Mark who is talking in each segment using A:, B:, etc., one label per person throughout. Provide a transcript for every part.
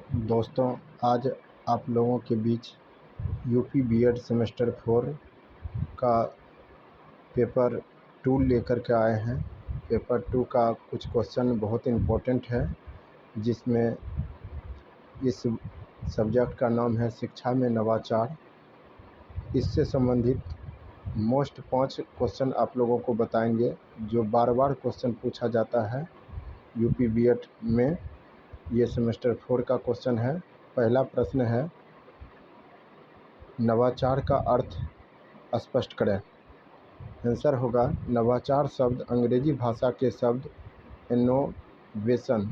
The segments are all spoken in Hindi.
A: दोस्तों, आज आप लोगों के बीच यूपी बीएड सेमेस्टर 4 का पेपर 2 लेकर के आए हैं। पेपर 2 का कुछ क्वेश्चन बहुत इम्पोर्टेंट है, जिसमें इस सब्जेक्ट का नाम है शिक्षा में नवाचार। इससे संबंधित मोस्ट 5 क्वेश्चन आप लोगों को बताएंगे, जो बार बार क्वेश्चन पूछा जाता है यूपी बीएड में। ये सेमेस्टर 4 का क्वेश्चन है। पहला प्रश्न है, नवाचार का अर्थ स्पष्ट करें। आंसर होगा, नवाचार शब्द अंग्रेजी भाषा के शब्द इनोवेशन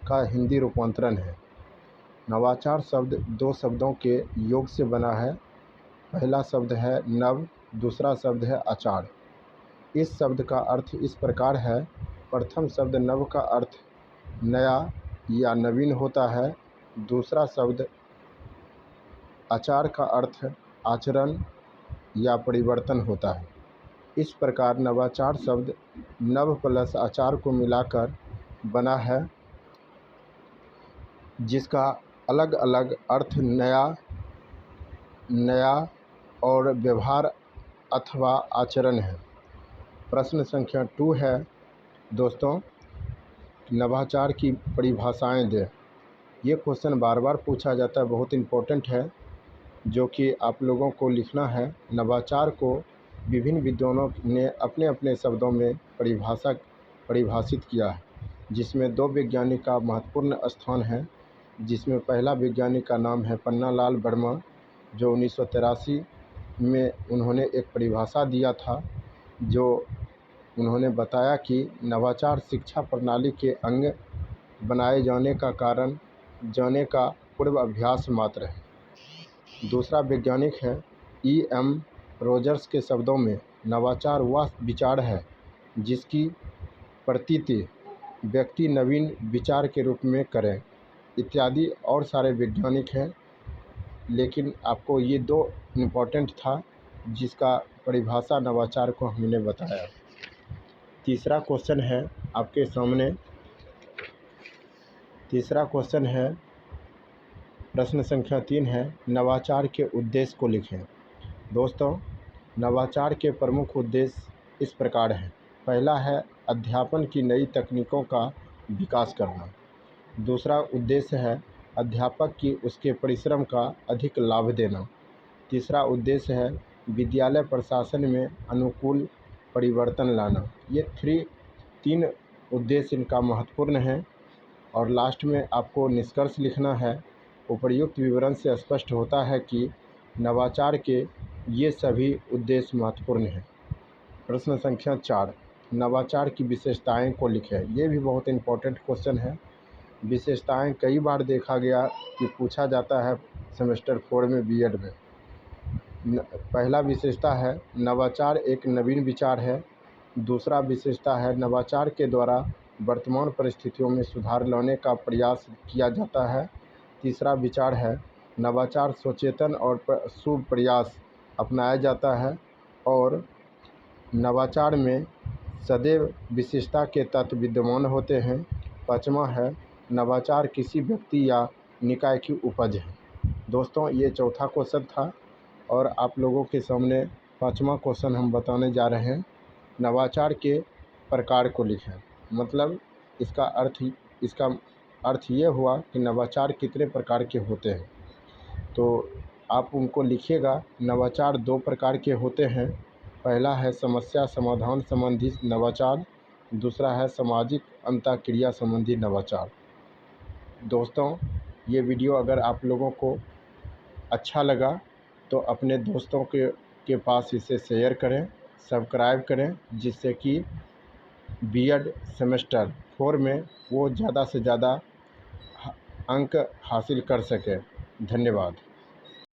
A: का हिंदी रूपांतरण है। नवाचार शब्द 2 शब्दों के योग से बना है। पहला शब्द है नव, दूसरा शब्द है आचार। इस शब्द का अर्थ इस प्रकार है। प्रथम शब्द नव का अर्थ नया या नवीन होता है। दूसरा शब्द आचार का अर्थ आचरण या परिवर्तन होता है। इस प्रकार नवाचार शब्द नव प्लस आचार को मिलाकर बना है, जिसका अलग अलग अर्थ नया और व्यवहार अथवा आचरण है। प्रश्न संख्या 2 है दोस्तों, नवाचार की परिभाषाएं दें। ये क्वेश्चन बार बार पूछा जाता है, बहुत इम्पोर्टेंट है, जो कि आप लोगों को लिखना है। नवाचार को विभिन्न विद्वानों ने अपने अपने शब्दों में परिभाषित किया है, जिसमें 2 वैज्ञानिक का महत्वपूर्ण स्थान है। जिसमें पहला वैज्ञानिक का नाम है पन्नालाल वर्मा, जो 1983 में उन्होंने एक परिभाषा दिया था, जो उन्होंने बताया कि नवाचार शिक्षा प्रणाली के अंग बनाए जाने का कारण जाने का पूर्व अभ्यास मात्र है। दूसरा वैज्ञानिक है E.M. रोजर्स के शब्दों में, नवाचार वह विचार है जिसकी प्रतीति व्यक्ति नवीन विचार के रूप में करें, इत्यादि और सारे वैज्ञानिक हैं, लेकिन आपको ये 2 इम्पोर्टेंट था, जिसका परिभाषा नवाचार को हमने बताया। तीसरा क्वेश्चन है आपके सामने। तीसरा क्वेश्चन है, प्रश्न संख्या 3 है, नवाचार के उद्देश्य को लिखें। दोस्तों, नवाचार के प्रमुख उद्देश्य इस प्रकार हैं। पहला है अध्यापन की नई तकनीकों का विकास करना। दूसरा उद्देश्य है अध्यापक की उसके परिश्रम का अधिक लाभ देना। तीसरा उद्देश्य है विद्यालय प्रशासन में अनुकूल परिवर्तन लाना। ये 3 उद्देश्य इनका महत्वपूर्ण है। और लास्ट में आपको निष्कर्ष लिखना है। उपर्युक्त विवरण से स्पष्ट होता है कि नवाचार के ये सभी उद्देश्य महत्वपूर्ण हैं। प्रश्न संख्या 4, नवाचार की विशेषताएं को लिखें। ये भी बहुत इम्पोर्टेंट क्वेश्चन है। विशेषताएं कई बार देखा गया कि पूछा जाता है सेमेस्टर 4 में बीएड में। पहला विशेषता है नवाचार एक नवीन विचार है। दूसरा विशेषता है नवाचार के द्वारा वर्तमान परिस्थितियों में सुधार लाने का प्रयास किया जाता है। तीसरा विचार है नवाचार सचेतन और शुभ प्रयास अपनाया जाता है। और नवाचार में सदैव विशिष्टता के तत्व विद्यमान होते हैं। पाँचवा है नवाचार किसी व्यक्ति या निकाय की उपज है। दोस्तों, ये चौथा क्वेश्चन था और आप लोगों के सामने 5वां क्वेश्चन हम बताने जा रहे हैं। नवाचार के प्रकार को लिखें। मतलब इसका अर्थ ये हुआ कि नवाचार कितने प्रकार के होते हैं। तो आप उनको लिखिएगा। नवाचार 2 प्रकार के होते हैं। पहला है समस्या समाधान संबंधी नवाचार, दूसरा है सामाजिक अंतःक्रिया संबंधी नवाचार। दोस्तों, ये वीडियो अगर आप लोगों को अच्छा लगा तो अपने दोस्तों के पास इसे शेयर करें, सब्सक्राइब करें, जिससे कि बीएड सेमेस्टर 4 में वो ज़्यादा से ज़्यादा अंक हासिल कर सकें। धन्यवाद।